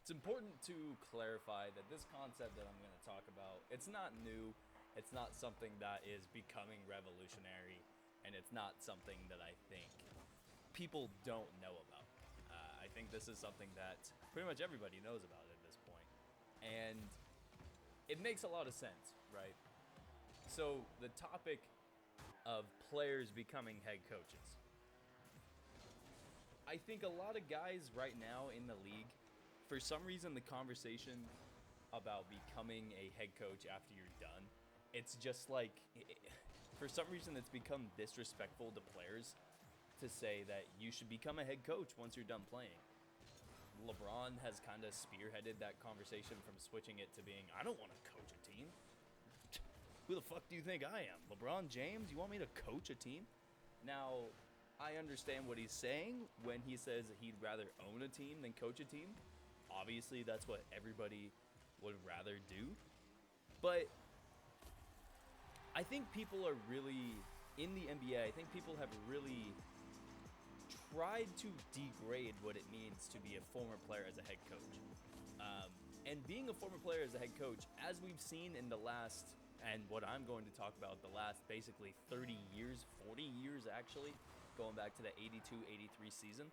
It's important to clarify that this concept that I'm going to talk about, it's not new. It's not something that is becoming revolutionary, and it's not something that I think people don't know about. I think this is something that pretty much everybody knows about at this point. And it makes a lot of sense, right? So, the topic of players becoming head coaches. I think a lot of guys right now in the league, for some reason, the conversation about becoming a head coach after you're done, it's just like, for some reason, it's become disrespectful to players to say that you should become a head coach once you're done playing. LeBron has kind of spearheaded that conversation from switching it to being, I don't want to coach a team. Who the fuck do you think I am? LeBron James? You want me to coach a team? Now, I understand what he's saying when he says he'd rather own a team than coach a team. Obviously, that's what everybody would rather do. But I think people are really, in the NBA, I think people have really tried to degrade what it means to be a former player as a head coach. And being a former player as a head coach, as we've seen in the last, and what I'm going to talk about, the last basically 30 years, 40 years actually, going back to the 82-83 season,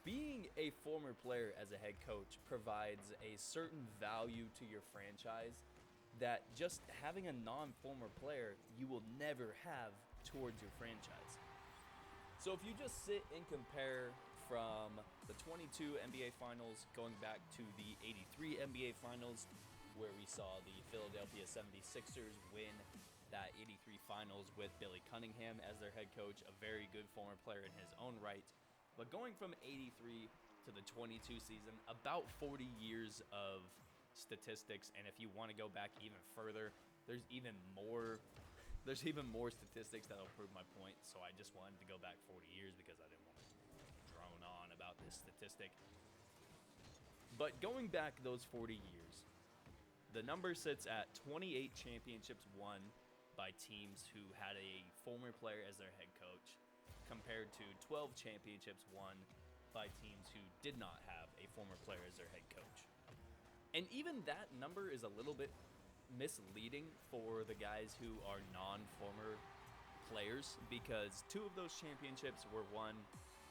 being a former player as a head coach provides a certain value to your franchise that just having a non-former player you will never have towards your franchise. So if you just sit and compare from the 22 NBA Finals going back to the 83 NBA Finals, where we saw the Philadelphia 76ers win that 83 Finals with Billy Cunningham as their head coach, a very good former player in his own right. But going from 83 to the 22 season, about 40 years of statistics, and if you want to go back even further, there's even more statistics that'll prove my point. So I just wanted to go back 40 years because I didn't want to drone on about this statistic. But going back those 40 years, the number sits at 28 championships won by teams who had a former player as their head coach, compared to 12 championships won by teams who did not have a former player as their head coach. And even that number is a little bit misleading for the guys who are non-former players, because two of those championships were won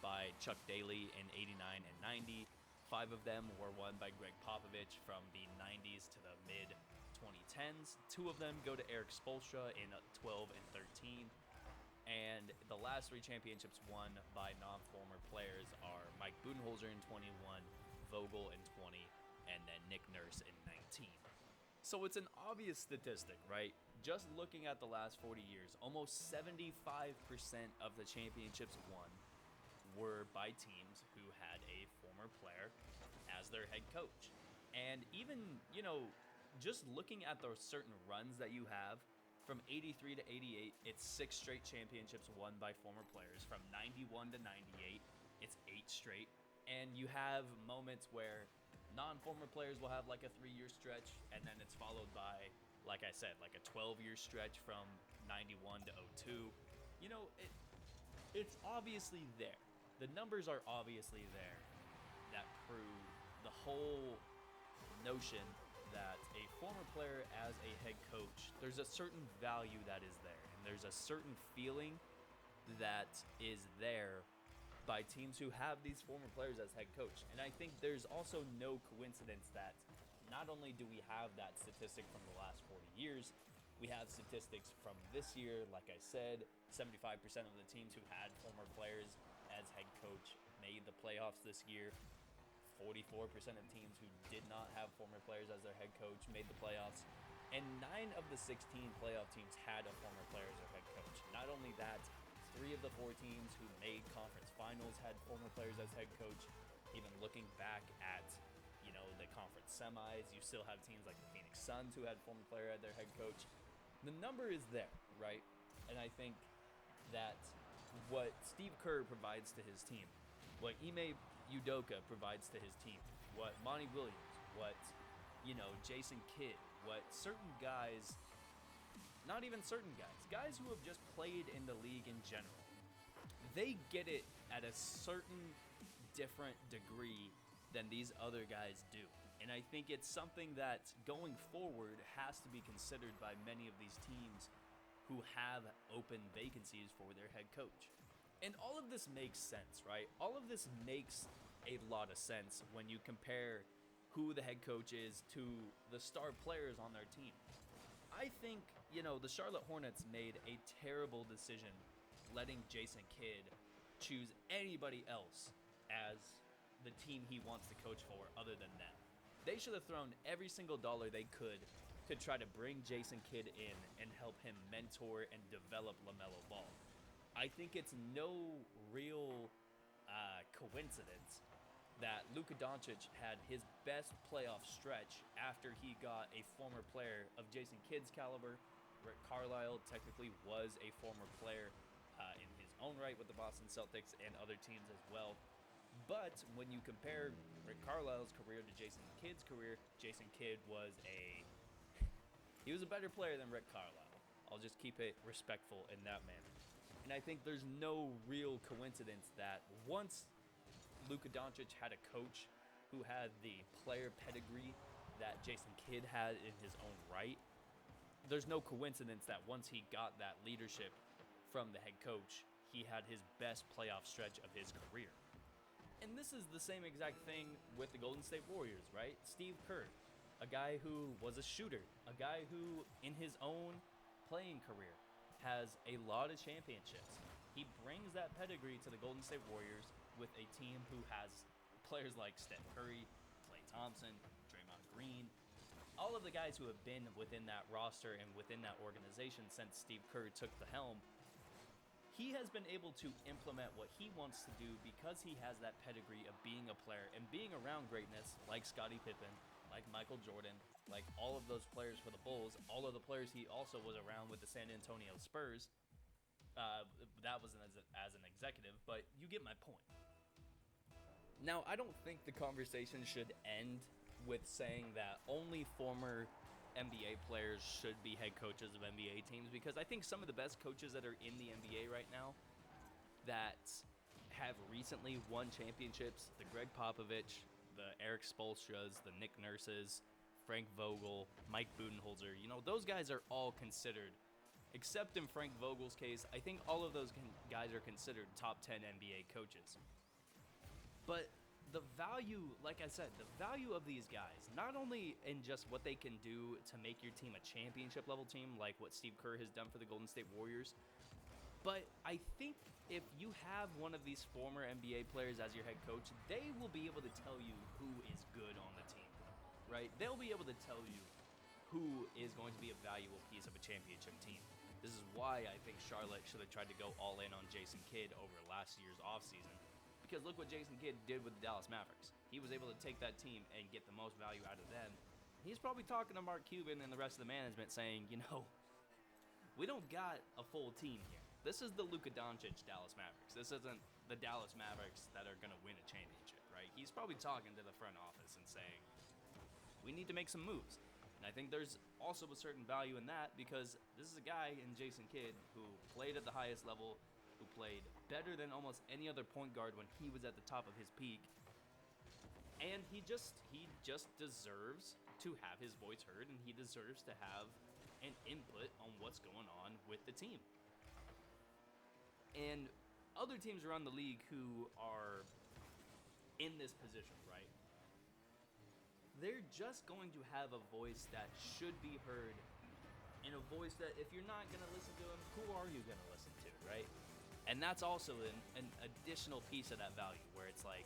by Chuck Daly in 89 and 90. 5 of them were won by Greg Popovich from the 90s to the mid-2010s. 2 of them go to Eric Spoelstra in 12 and 13. And the last 3 championships won by non-former players are Mike Budenholzer in 21, Vogel in 20, and then Nick Nurse in 19. So it's an obvious statistic, right? Just looking at the last 40 years, almost 75% of the championships won were by teams who had a former player as their head coach. And even, just looking at those certain runs that you have, from 83 to 88, it's 6 straight championships won by former players. From 91 to 98, it's 8 straight. And you have moments where non-former players will have like a 3-year stretch, and then it's followed by, like I said, like a 12-year stretch from 91 to 02. It's obviously there. The numbers are obviously there that prove the whole notion that a former player as a head coach, there's a certain value that is there, and there's a certain feeling that is there by teams who have these former players as head coach. And I think there's also no coincidence that not only do we have that statistic from the last 40 years, we have statistics from this year. Like I said, 75% of the teams who had former players as head coach made the playoffs this year. 44% of teams who did not have former players as their head coach made the playoffs. And 9 of the 16 playoff teams had a former player as their head coach. Not only that, 3 of the 4 teams who made conference finals had former players as head coach. Even looking back at, the conference semis, you still have teams like the Phoenix Suns who had former player as their head coach. The number is there, right? And I think that what Steve Kerr provides to his team, what Ime Udoka provides to his team, what Monty Williams, what, Jason Kidd, what certain guys, not even certain guys who have just played in the league in general, they get it at a certain different degree than these other guys do. And I think it's something that going forward has to be considered by many of these teams who have open vacancies for their head coach. And all of this makes sense, right? All of this makes a lot of sense when you compare who the head coach is to the star players on their team. I think, the Charlotte Hornets made a terrible decision letting Jason Kidd choose anybody else as the team he wants to coach for other than them. They should have thrown every single dollar they could to try to bring Jason Kidd in and help him mentor and develop LaMelo Ball. I think it's no real coincidence that Luka Doncic had his best playoff stretch after he got a former player of Jason Kidd's caliber. Rick Carlisle technically was a former player in his own right with the Boston Celtics and other teams as well. But when you compare Rick Carlisle's career to Jason Kidd's career, Jason Kidd was he was a better player than Rick Carlisle. I'll just keep it respectful in that manner. And I think there's no real coincidence that once Luka Doncic had a coach who had the player pedigree that Jason Kidd had in his own right, there's no coincidence that once he got that leadership from the head coach, he had his best playoff stretch of his career. And this is the same exact thing with the Golden State Warriors, right? Steve Kerr, a guy who was a shooter, a guy who in his own playing career has a lot of championships. He brings that pedigree to the Golden State Warriors with a team who has players like Steph Curry, Klay Thompson, Draymond Green, all of the guys who have been within that roster and within that organization since Steve Kerr took the helm. He has been able to implement what he wants to do because he has that pedigree of being a player and being around greatness like Scottie Pippen, like Michael Jordan, like all of those players for the Bulls, all of the players he also was around with the San Antonio Spurs. That was as an executive, but you get my point. Now, I don't think the conversation should end with saying that only former NBA players should be head coaches of NBA teams, because I think some of the best coaches that are in the NBA right now that have recently won championships, the Greg Popovich, the Eric Spoelstras, the Nick Nurses, Frank Vogel, Mike Budenholzer, those guys are all considered, except in Frank Vogel's case, I think all of those guys are considered top 10 NBA coaches. But the value, like I said, the value of these guys, not only in just what they can do to make your team a championship level team, like what Steve Kerr has done for the Golden State Warriors, but I think if you have one of these former NBA players as your head coach, they will be able to tell you who is good on the team, right? They'll be able to tell you who is going to be a valuable piece of a championship team. This is why I think Charlotte should have tried to go all in on Jason Kidd over last year's offseason. Because look what Jason Kidd did with the Dallas Mavericks. He was able to take that team and get the most value out of them. He's probably talking to Mark Cuban and the rest of the management saying, we don't got a full team here. This is the Luka Doncic Dallas Mavericks. This isn't the Dallas Mavericks that are going to win a championship, right? He's probably talking to the front office and saying, we need to make some moves. And I think there's also a certain value in that, because this is a guy in Jason Kidd who played at the highest level, who played better than almost any other point guard when he was at the top of his peak. And he just deserves to have his voice heard, and he deserves to have an input on what's going on with the team. And other teams around the league who are in this position, right? They're just going to have a voice that should be heard, and a voice that if you're not going to listen to him, who are you going to listen to, right? And that's also an additional piece of that value, where it's like,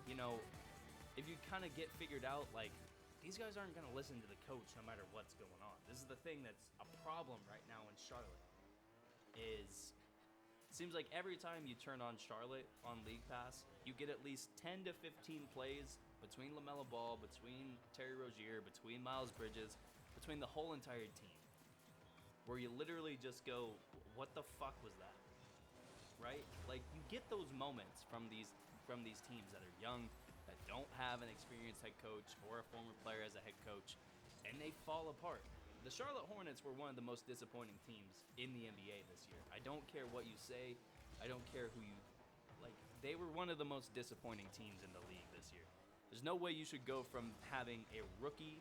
if you kind of get figured out, like, these guys aren't going to listen to the coach no matter what's going on. This is the thing that's a problem right now in Charlotte, is it seems like every time you turn on Charlotte on League Pass, you get at least 10 to 15 plays between LaMelo Ball, between Terry Rozier, between Miles Bridges, between the whole entire team, where you literally just go, what the fuck was that? Right? Like, you get those moments from these teams that are young, that don't have an experienced head coach or a former player as a head coach, and they fall apart. The Charlotte Hornets were one of the most disappointing teams in the NBA this year. I don't care what you say. I don't care who you... Like, they were one of the most disappointing teams in the league this year. There's no way you should go from having a rookie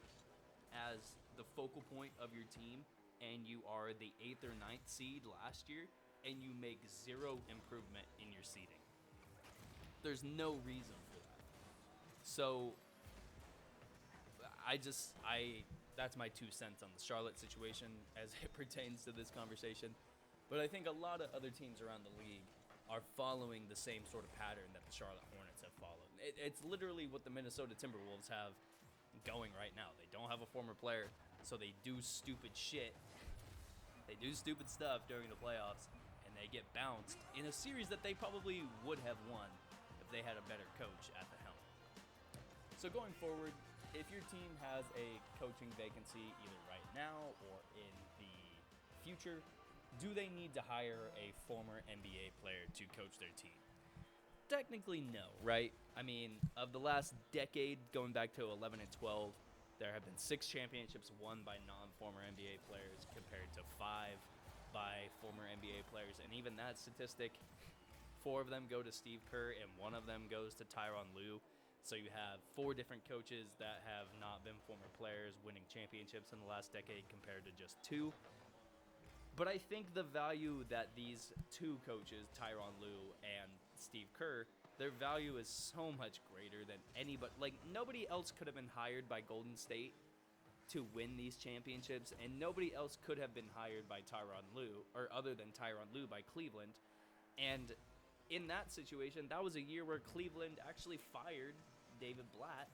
as the focal point of your team, and you are the 8th or ninth seed last year, and you make zero improvement in your seeding. There's no reason for that. So, that's my 2 cents on the Charlotte situation as it pertains to this conversation. But I think a lot of other teams around the league are following the same sort of pattern that the Charlotte Hornets have followed. It's literally what the Minnesota Timberwolves have going right now. They don't have a former player, so they do stupid shit. They do stupid stuff during the playoffs, and they get bounced in a series that they probably would have won if they had a better coach at the helm. So going forward, if your team has a coaching vacancy either right now or in the future, do they need to hire a former NBA player to coach their team? Technically, no, right? I mean, of the last decade, going back to 11 and 12, there have been 6 championships won by non-former NBA players compared to 5 by former NBA players. And even that statistic, 4 of them go to Steve Kerr and 1 of them goes to Tyronn Lue. So you have 4 different coaches that have not been former players winning championships in the last decade compared to just 2. But I think the value that these 2 coaches, Tyronn Lue and Steve Kerr, their value is so much greater than anybody. Like, nobody else could have been hired by Golden State to win these championships, and nobody else could have been hired by Tyronn Lue, or other than Tyronn Lue, by Cleveland. And in that situation, that was a year where Cleveland actually fired David Blatt,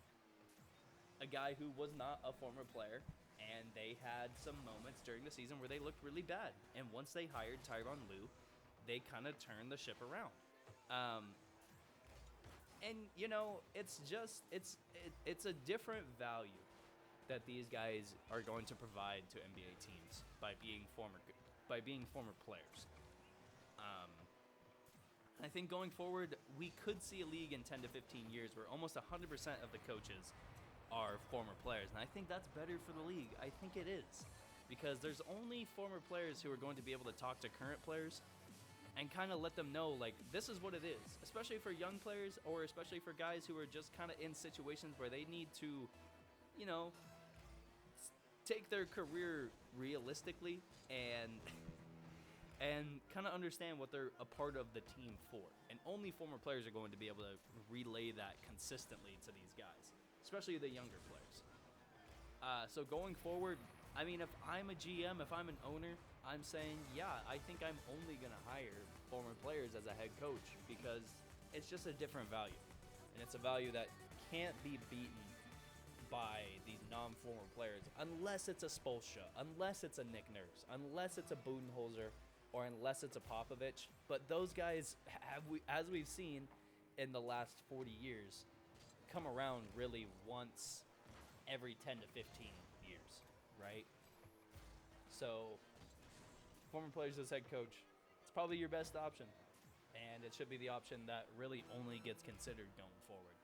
a guy who was not a former player, and they had some moments during the season where they looked really bad. And once they hired Tyronn Lue, they kind of turned the ship around. And you know, it's a different value that these guys are going to provide to NBA teams by being former players. I think going forward, we could see a league in 10 to 15 years where almost 100% of the coaches are former players, and I think that's better for the league. I think it is, because there's only former players who are going to be able to talk to current players and kind of let them know, like, this is what it is, especially for young players, or especially for guys who are just kind of in situations where they need to, you know, take their career realistically and kind of understand what they're a part of the team for. And only former players are going to be able to relay that consistently to these guys, especially the younger players. So going forward, I mean, if I'm a GM, if I'm an owner, I'm saying, yeah, I think I'm only going to hire former players as a head coach, because it's just a different value. And it's a value that can't be beaten by these non-former players, unless it's a Spoelstra, unless it's a Nick Nurse, unless it's a Budenholzer, or unless it's a Popovich. But those guys, as we've seen in the last 40 years, come around really once every 10 to 15 years, right? So, former players as head coach, it's probably your best option. And it should be the option that really only gets considered going forward.